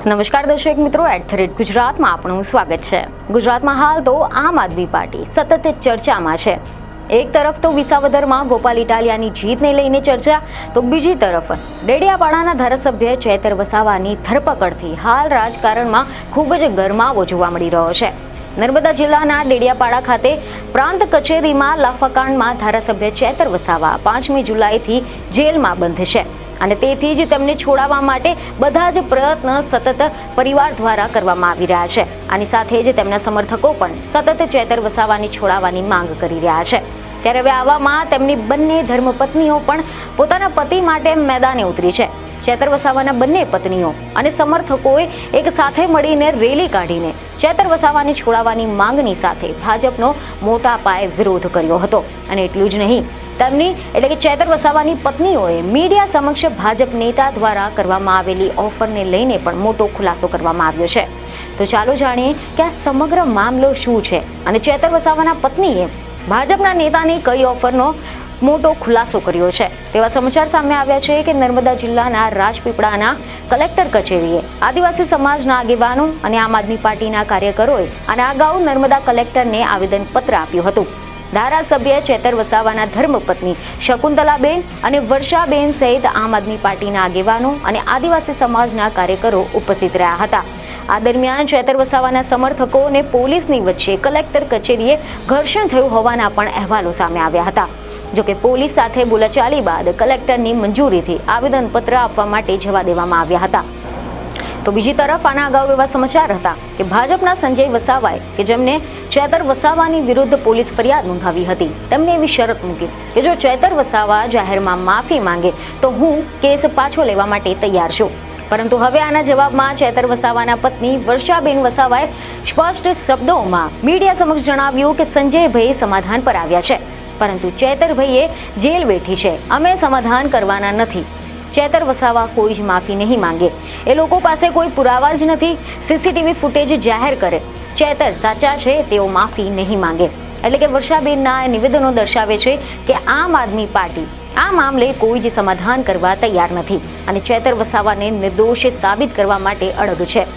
નમસ્કાર દર્શક મિત્રો, @ગુજરાતમાં આપનું સ્વાગત છે। ગુજરાતમાં હાલ તો આમ આદમી પાર્ટી સતત ચર્ચામાં છે। એક તરફ તો વિસાવદરમાં ગોપાલ ઇટાલિયાની જીતને લઈને ચર્ચા, તો બીજી તરફ ડેડિયાપાડાના ધારાસભ્ય ચેતર વસાવાની ધરપકડથી હાલ રાજકારણમાં ખૂબ જ ગરમાવો જોવા મળી રહ્યો છે। નર્મદા જિલ્લાના ડેડિયાપાડા ખાતે પ્રાંત કચેરીમાં લાફાકાંડમાં ધારાસભ્ય ચેતર વસાવા 5મી જુલાઈથી જેલમાં બંધ છે અને તેથી જ તેમને છોડાવવા માટે બધા જ પ્રયત્ન સતત પરિવાર દ્વારા કરવામાં આવી રહ્યા છે। આની સાથે જ તેમના સમર્થકો પણ સતત ચેતર વસાવાની છોડાવવાની માંગ કરી રહ્યા છે। ત્યારે હવે આવામાં તેમની બંને ધર્મપત્નીઓ પણ પોતાના પતિ માટે મેદાને ઉતરી છે। ચેતર વસાવાના બંને પત્નીઓ અને સમર્થકોએ એક સાથે મળીને રેલી કાઢીને ચેતર વસાવાની છોડાવવાની માંગની સાથે ભાજપનો મોટા પાયે વિરોધ કર્યો હતો। અને એટલું જ નહીં, તેમની એટલે કે ચેતર વસાવાની પત્નીઓએ મીડિયા સમક્ષ ભાજપ નેતા દ્વારા કરવામાં આવેલી ઓફરને લઈને પણ મોટો ખુલાસો કરવામાં આવ્યો છે। તો ચાલો જાણીએ કે આ સમગ્ર મામલો શું છે અને ચેતર વસાવાના પત્નીએ ભાજપના નેતાની કઈ ઓફરનો મોટો ખુલાસો કર્યો છે। તેવા સમાચાર સામે આવ્યા છે કે નર્મદા જિલ્લાના રાજપીપળાના કલેક્ટર કચેરીએ આદિવાસી સમાજના આગેવાનો અને આમ આદમી પાર્ટીના કાર્યકરોએ અને અગાઉ નર્મદા કલેક્ટરને આવેદનપત્ર આપ્યું હતું। ધારાસભ્ય ચેતર વસાવાના ધર્મપત્ની શકુંતલાબેન અને વર્ષાબેન સહિત આમ આદમી પાર્ટીના આગેવાનો અને આદિવાસી સમાજના કાર્યકરો ઉપસ્થિત રહ્યા હતા। આ દરમિયાન ચેતર વસાવાના સમર્થકો અને પોલીસની વચ્ચે કલેક્ટર કચેરીએ ઘર્ષણ થયું હોવાના પણ અહેવાલો સામે આવ્યા હતા। જોકે પોલીસ સાથે બોલાચાલી બાદ કલેક્ટરની મંજૂરીથી આવેદનપત્ર આપવા માટે જવા દેવામાં આવ્યા હતા। તો બીજી તરફ આના અગાઉ એવા સમાચાર હતા કે ભાજપના સંજય વસાવાએ કે જેમને ચેતર વસાવાની વિરુદ્ધ પોલીસ ફરિયાદ નોંધાવી હતી, તેમને એવી શરત મૂકી કે જો ચેતર વસાવા જાહેરમાં માફી માંગે તો હું કેસ પાછો લેવા માટે તૈયાર છું। પરંતુ હવે આના જવાબમાં ચેતર વસાવાના પત્ની વર્ષાબેન વસાવાએ સ્પષ્ટ શબ્દોમાં મીડિયા સમક્ષ જણાવ્યું કે સંજયભાઈ સમાધાન પર આવ્યા છે, પરંતુ ચેતરભાઈએ જેલ બેઠી છે, અમે સમાધાન કરવાના નથી। ચેતર વસાવા કોઈ જ માફી નહીં માંગે, એ લોકો પાસે કોઈ પુરાવા જ નથી। સીસીટીવી ફૂટેજ જાહેર કરે, ચેતર સાચા છે તેઓ માફી નહીં માંગે। એટલે કે વર્ષાબેનના નિવેદનો દર્શાવે છે કે આમ આદમી પાર્ટી આ મામલે કોઈ જ સમાધાન કરવા તૈયાર નથી અને ચેતર વસાવાને નિર્દોષ સાબિત કરવા માટે અડગ છે।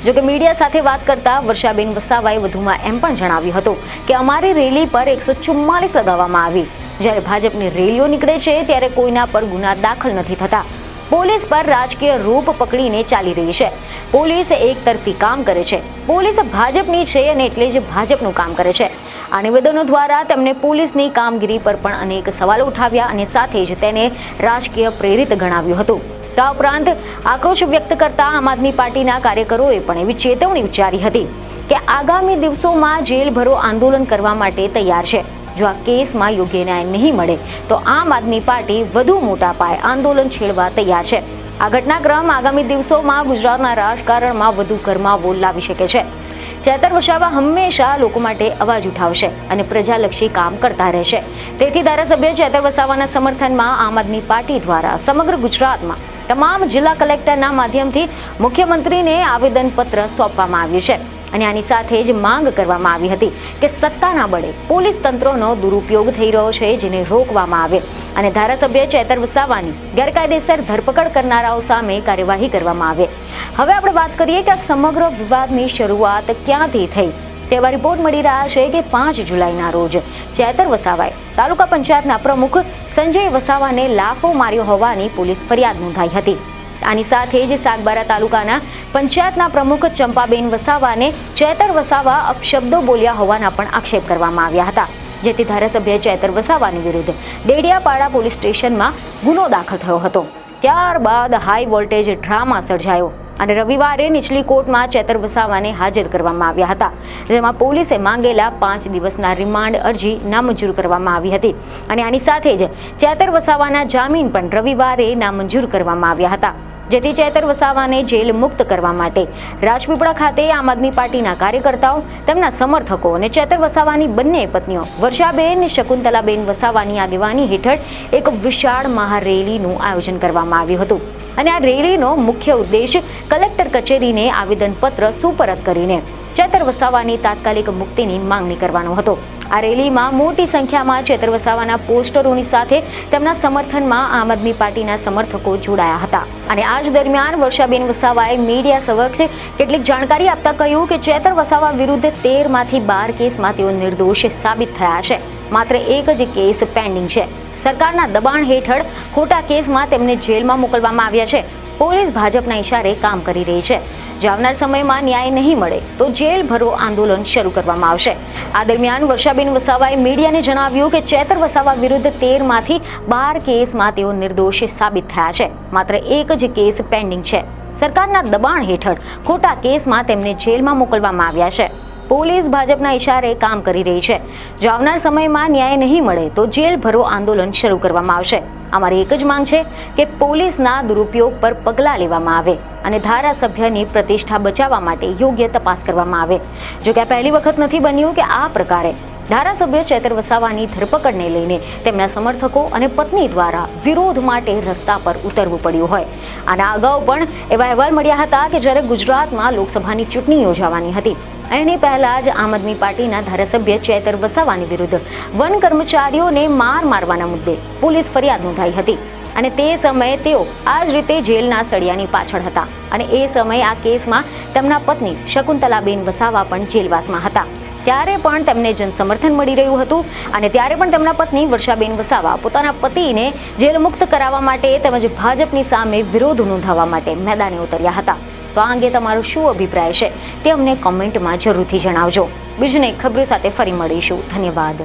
જોકે મીડિયા સાથે વાત કરતા વર્ષાબેન વસાવાએ વધુમાં એમ પણ જણાવ્યું હતું કે અમારી રેલી પર 144 લગાવવામાં આવી। જ્યારે ભાજપની રેલીઓ નીકળે છે ત્યારે કોઈના પર ગુના દાખલ નથી થતા। પોલીસ પર રાજકીય રૂપ પકડીને ચાલી રહી છે। પોલીસ એકતરફી કામ કરે છે। પોલીસ ભાજપની છે અને એટલે જ ભાજપનું કામ કરે છે। આ નિવેદનો દ્વારા તેમણે પોલીસની કામગીરી પર પણ અનેક સવાલો ઉઠાવ્યા અને સાથે જ તેને રાજકીય પ્રેરિત ગણાવ્યું હતું। આ ઉપરાંત આક્રોશ વ્યક્ત કરતા આમ આદમી પાર્ટીના કાર્યકરોએ પણ એવી ચેતવણી ઉચ્ચારી હતી કે આગામી દિવસોમાં જેલ ભરો આંદોલન કરવા માટે તૈયાર છે। જો આ કેસમાં યોગ્ય ન્યાય નહીં મળે તો આમ આદમી પાર્ટી વધુ મોટા પાયે આંદોલન છેડવા તૈયાર છે। આ ઘટનાક્રમ આગામી દિવસોમાં ગુજરાતના રાજકારણમાં વધુ ગરમાવો લાવી શકે છે। ચેતર વસાવા હંમેશા લોકો માટે અવાજ ઉઠાવશે અને પ્રજાલક્ષી કામ કરતા રહેશે। તેથી ધારાસભ્ય ચેતર વસાવાના સમર્થનમાં આમ આદમી પાર્ટી દ્વારા સમગ્ર ગુજરાતમાં તમામ જિલ્લા કલેક્ટરના માધ્યમથી મુખ્યમંત્રીને આવેદનપત્ર સોંપવામાં આવ્યું છે અને આની સાથે જ માંગ કરવામાં આવી હતી કે સત્તાના બળે પોલીસ તંત્રનો દુરુપયોગ થઈ રહ્યો છે, જેને રોકવામાં આવે અને ધારાસભ્ય ચેતર વસાવાની ગેરકાયદેસર ધરપકડ કરનારાઓ સામે કાર્યવાહી કરવામાં આવે। હવે આપણે વાત કરીએ કે આ સમગ્ર વિવાદની શરૂઆત ક્યાંથી થઈ। તેવા રિપોર્ટ મળી રહ્યા છે કે 5 જુલાઈના રોજ ચેતર વસાવાએ તાલુકા પંચાયતના પ્રમુખ સંજય વસાવાને લાફો માર્યો હોવાની પોલીસ ફરિયાદ નોંધાઈ હતી। આની સાથે જ સાગબારા તાલુકાના પંચાયતના પ્રમુખ ચંપાબેન વસાવાને ચેતર વસાવા અપશબ્દો બોલ્યા હોવાના પણ આક્ષેપ કરવામાં આવ્યા હતા, જેથી ધારાસભ્ય ચેતર વસાવાની વિરુદ્ધ ડેડિયાપાડા પોલીસ સ્ટેશનમાં ગુનો દાખલ થયો હતો। ત્યારબાદ હાઈ વોલ્ટેજ ડ્રામા સર્જાયો અને રવિવારે નીચલી કોર્ટમાં ચેતર વસાવાને હાજર કરવામાં આવ્યા હતા, જેમાં પોલીસે માંગેલા 5 દિવસના રિમાન્ડ અરજી નામંજૂર કરવામાં આવી હતી અને આની સાથે જ ચેતર વસાવાના જામીન પણ રવિવારે નામંજૂર કરવામાં આવ્યા હતા। જેથી ચેતર વસાવાને જેલ મુક્ત કરવા માટે રાજપીપળા ખાતે આમ આદમી પાર્ટીના કાર્યકર્તાઓ, તેમના સમર્થકો અને ચેતર વસાવાની બંને પત્નીઓ વર્ષાબેન શકુંતલાબેન વસાવાની આગેવાની હેઠળ એક વિશાળ મહારેલીનું આયોજન કરવામાં આવ્યું હતું અને આ રેલીનો મુખ્ય ઉદ્દેશ કલેક્ટર કચેરીને આવેદનપત્ર સુપરત કરીને ચેતર વસાવાની તાત્કાલિક મુક્તિની માંગણી કરવાનો હતો। આ રેલીમાં મોટી સંખ્યામાં ચેતર વસાવાના પોસ્ટરોની સાથે તેમના સમર્થનમાં આમ આદમી પાર્ટીના સમર્થકો જોડાયા હતા. અને આ જ દરમિયાન વર્ષાબેન વસાવાએ મીડિયા સમક્ષ કેટલીક જાણકારી આપતા કહ્યું કે ચેતર વસાવા વિરુદ્ધ 13 માંથી 12 કેસમાં તેઓ નિર્દોષ સાબિત થયા છે. માત્ર એક જ કેસ પેન્ડિંગ છે. સરકારના દબાણ હેઠળ ખોટા કેસમાં તેમને જેલમાં મોકલવામાં આવ્યા છે. પોલીસ ભાજપના ઇશારે કામ કરી રહી છે. જો આવનાર સમયમાં ન્યાય નહીં મળે તો જેલ ભરો આંદોલન શરૂ કરવામાં આવશે. આ દરમિયાન વર્ષાબેન વસાવાએ મીડિયાને જણાવ્યું કે ચેતર વસાવા વિરુદ્ધ 13 માંથી 12 કેસમાં તેઓ નિર્દોષ સાબિત થયા છે. માત્ર એક જ કેસ પેન્ડિંગ છે. સરકારના દબાણ હેઠળ ખોટા કેસમાં તેમને જેલમાં મોકલવામાં આવ્યા છે. પોલીસ ભાજપના ઇશારે કામ કરી રહી છે. જો આવનાર સમયમાં ન્યાય નહીં મળે તો જેલ ભરો આંદોલન શરૂ કરવામાં આવશે. અમારી એક જ માંગ છે કે પોલીસના દુરુપયોગ પર પગલાં લેવામાં આવે અને ધારાસભ્યની પ્રતિષ્ઠા બચાવવા માટે યોગ્ય તપાસ કરવામાં આવે. જો કે આ પહેલી વખત નથી બન્યું કે આ પ્રકારે ધારાસભ્ય ચેતર વસાવાની ધરપકડને લઈને તેમના સમર્થકો અને પત્ની દ્વારા વિરોધ માટે રસ્તા પર ઉતરવું પડ્યું હોય. આના અગાઉ પણ એવા અહેવાલ મળ્યા હતા કે જ્યારે ગુજરાતમાં લોકસભાની ચૂંટણી યોજાવાની હતી એની પહેલા જ આમ આદમી પાર્ટીના ધારાસભ્ય ચેતર વસાવાની વિરુદ્ધ વન કર્મચારીઓને મારવાના મુદ્દે પોલીસ ફરિયાદ નોંધાઈ હતી. અને તે સમયે તેઓ આ જ રીતે જેલના સળિયાની પાછળ હતા. અને એ સમયે આ કેસમાં તેમના પત્ની શકુંતલાબેન વસાવા પણ જેલવાસમાં હતા. ત્યારે પણ તેમને જનસમર્થન મળી રહ્યું હતું અને ત્યારે પણ તેમના પત્ની વર્ષાબેન વસાવા પોતાના પતિને જેલ મુક્ત કરાવવા માટે તેમજ ભાજપની સામે વિરોધ નોંધાવવા માટે મેદાને ઉતર્યા હતા. તો આ અંગે તમારો શું અભિપ્રાય છે તે અમને કોમેન્ટમાં જરૂરથી જણાવજો. બીજને ખબરો સાથે ફરી મળીશું. ધન્યવાદ.